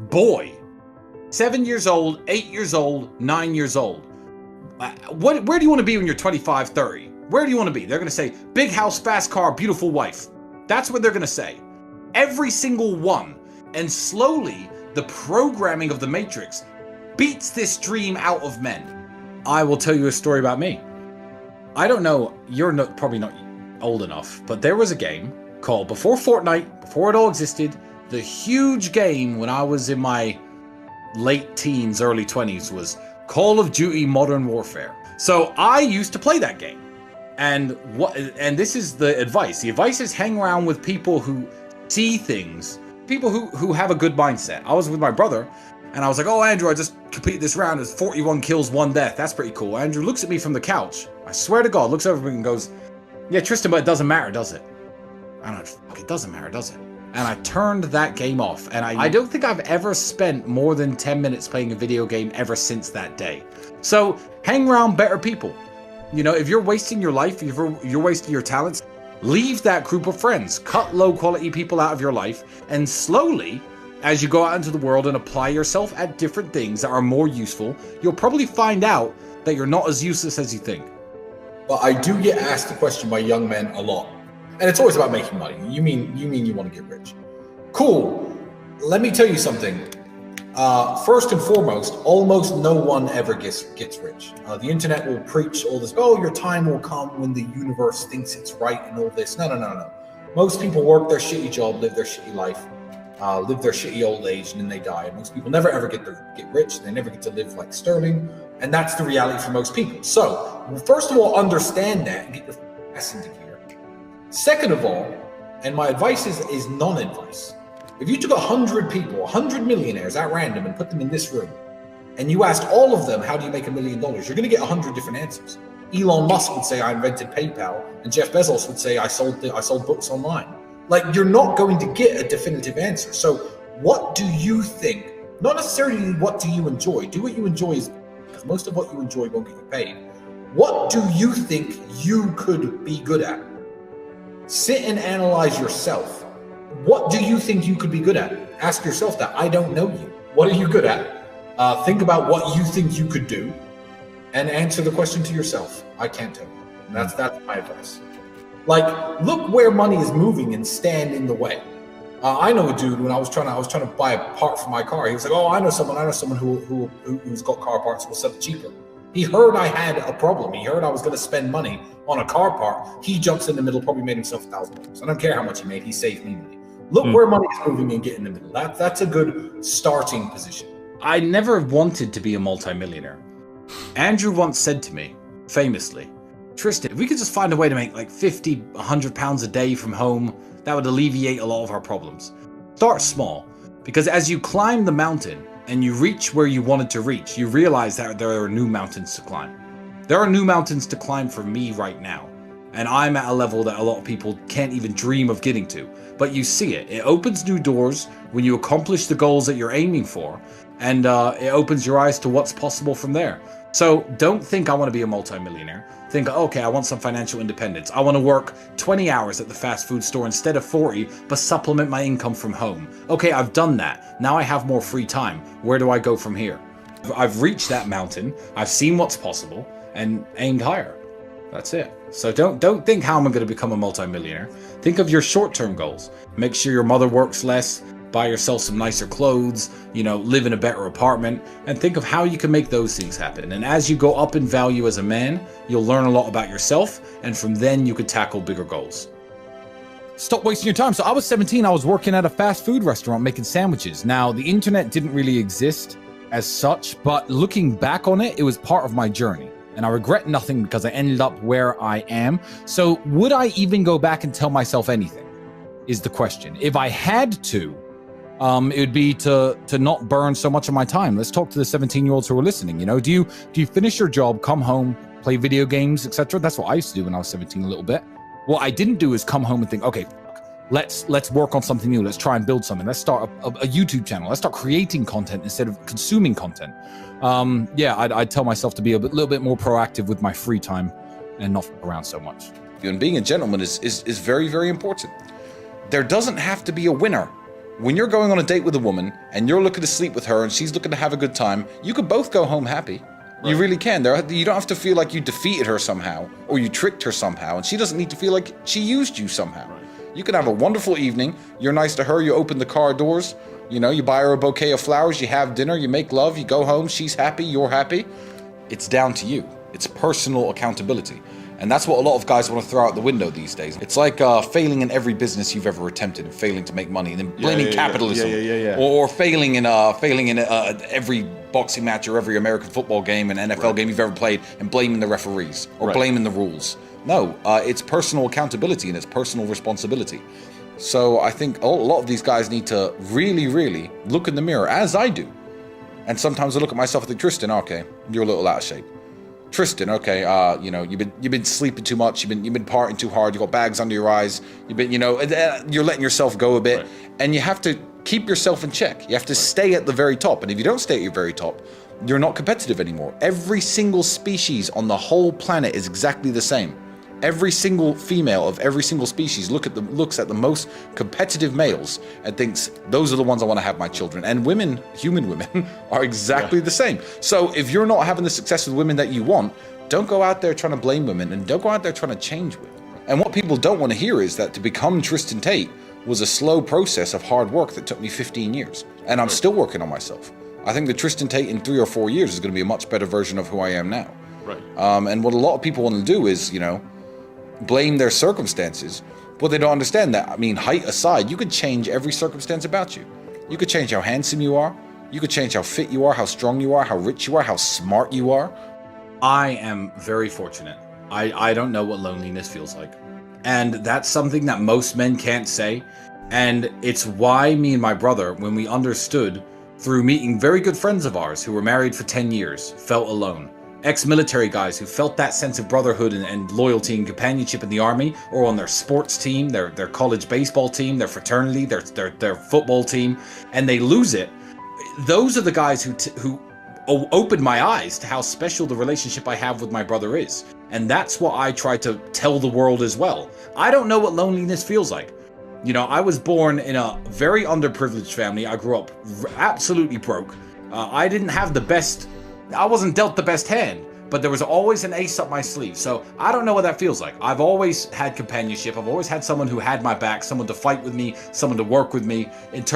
boy, 7 years old, 8 years old, 9 years old. Where do you want to be when you're 25, 30? Where do you want to be? They're going to say, big house, fast car, beautiful wife. That's what they're going to say. Every single one. And slowly, the programming of the Matrix beats this dream out of men. I will tell you a story about me. I don't know, you're probably not old enough, but there was a game called, before Fortnite, before it all existed, the huge game when I was in my late teens, early 20s was Call of Duty Modern Warfare. So I used to play that game. And this is the advice. The advice is hang around with people who see things, people who have a good mindset. I was with my brother, and I was like, oh, Andrew, I just completed this round. It's 41 kills, 1 death. That's pretty cool. Andrew looks at me from the couch. I swear to God, looks over me and goes, yeah, Tristan, but it doesn't matter, does it? I don't know, it doesn't matter, does it? And I turned that game off. And I don't think I've ever spent more than 10 minutes playing a video game ever since that day. So hang around better people. You know, if you're wasting your life, if you're wasting your talents, leave that group of friends. Cut low quality people out of your life. And slowly, as you go out into the world and apply yourself at different things that are more useful, you'll probably find out that you're not as useless as you think. Well, I do get asked the question by young men a lot. And it's always about making money. You mean you want to get rich. Cool. Let me tell you something. First and foremost, almost no one ever gets rich. The internet will preach all this, oh, your time will come when the universe thinks it's right and all this. No. Most people work their shitty job, live their shitty life, live their shitty old age, and then they die. And most people never ever get rich. They never get to live like Sterling. And that's the reality for most people. So, first of all, understand that and get your ass into gear. Second of all, and my advice is non-advice. If you took 100 people, 100 millionaires at random and put them in this room, and you asked all of them, how do you make $1 million? You're going to get 100 different answers. Elon Musk would say, I invented PayPal, and Jeff Bezos would say, I sold books online. Like, you're not going to get a definitive answer. So what do you think? Not necessarily what do you enjoy. Do what you enjoy, because most of what you enjoy won't get you paid. What do you think you could be good at? Sit and analyze yourself. What do you think you could be good at? Ask yourself that. I don't know you. What are you good at? Think about what you think you could do and answer the question to yourself. I can't tell you. That's my advice. Like, look where money is moving and stand in the way. I know a dude, when I was trying to buy a part for my car, he was like, oh, I know someone who's got car parts, will sell it cheaper. He heard I had a problem. He heard I was going to spend money on a car part. He jumps in the middle, probably made himself $1,000. I don't care how much he made. He saved me money. Look where money is moving and get in the middle. That's a good starting position. I never wanted to be a multimillionaire. Andrew once said to me, famously, Tristan, if we could just find a way to make like 50, 100 pounds a day from home, that would alleviate a lot of our problems. Start small, because as you climb the mountain and you reach where you wanted to reach, you realize that there are new mountains to climb. There are new mountains to climb for me right now. And I'm at a level that a lot of people can't even dream of getting to. But you see it. It opens new doors when you accomplish the goals that you're aiming for. And it opens your eyes to what's possible from there. So don't think I want to be a multimillionaire. Think, okay, I want some financial independence. I want to work 20 hours at the fast food store instead of 40, but supplement my income from home. Okay, I've done that. Now I have more free time. Where do I go from here? I've reached that mountain. I've seen what's possible and aimed higher. That's it. So don't think how am I going to become a multimillionaire. Think of your short-term goals. Make sure your mother works less, buy yourself some nicer clothes, live in a better apartment, and think of how you can make those things happen. And as you go up in value as a man, you'll learn a lot about yourself, and from then you could tackle bigger goals. Stop wasting your time. So I was 17, I was working at a fast food restaurant making sandwiches. Now, the internet didn't really exist as such, but looking back on it, it was part of my journey. And I regret nothing because I ended up where I am. So would I even go back and tell myself anything is the question. If I had to, it would be to not burn so much of my time. Let's talk to the 17-year-olds who are listening. Do you finish your job, come home, play video games, etc.? That's what I used to do when I was 17 a little bit. What I didn't do is come home and think, okay, let's work on something new. Let's try and build something. Let's start a YouTube channel. Let's start creating content instead of consuming content. I'd tell myself to be a little bit more proactive with my free time and not around so much. And being a gentleman is very, very important. There doesn't have to be a winner When you're going on a date with a woman and you're looking to sleep with her and she's looking to have a good time, you could both go home happy. Right. You really can. You don't have to feel like you defeated her somehow or you tricked her somehow, and she doesn't need to feel like she used you somehow. Right. You can have a wonderful evening. You're nice to her. You open the car doors. You know, you buy her a bouquet of flowers. You have dinner. You make love. You go home. She's happy. You're happy. It's down to you. It's personal accountability. And that's what a lot of guys want to throw out the window these days. It's like failing in every business you've ever attempted and failing to make money, and then blaming capitalism, or failing in every boxing match or every American football game and NFL game you've ever played and blaming the referees or blaming the rules. No, it's personal accountability and it's personal responsibility. So I think a lot of these guys need to really, really look in the mirror, as I do. And sometimes I look at myself and think, Tristan, okay, you're a little out of shape. Tristan, okay, you've been sleeping too much, you've been partying too hard, you got bags under your eyes, you're letting yourself go a bit, and you have to keep yourself in check. You have to stay at the very top, and if you don't stay at your very top, you're not competitive anymore. Every single species on the whole planet is exactly the same. Every single female of every single species looks at the most competitive males and thinks, those are the ones I want to have my children. And women, human women, are exactly the same. So if you're not having the success with women that you want, don't go out there trying to blame women, and don't go out there trying to change women. And what people don't want to hear is that to become Tristan Tate was a slow process of hard work that took me 15 years. And I'm still working on myself. I think the Tristan Tate in 3 or 4 years is going to be a much better version of who I am now. Right. And what a lot of people want to do is, blame their circumstances, but they don't understand that. I mean, height aside, you could change every circumstance about you. You could change how handsome you are. You could change how fit you are, how strong you are, how rich you are, how smart you are. I am very fortunate. I don't know what loneliness feels like. And that's something that most men can't say. And it's why me and my brother, when we understood through meeting very good friends of ours who were married for 10 years, felt alone. Ex-military guys who felt that sense of brotherhood and loyalty and companionship in the army, or on their sports team, their college baseball team, their fraternity, their football team, and they lose it. Those are the guys who opened my eyes to how special the relationship I have with my brother is. And that's what I try to tell the world as well. I don't know what loneliness feels like. I was born in a very underprivileged family. I grew up absolutely broke. I didn't have the best... I wasn't dealt the best hand, but there was always an ace up my sleeve. So I don't know what that feels like. I've always had companionship. I've always had someone who had my back, someone to fight with me, someone to work with me in terms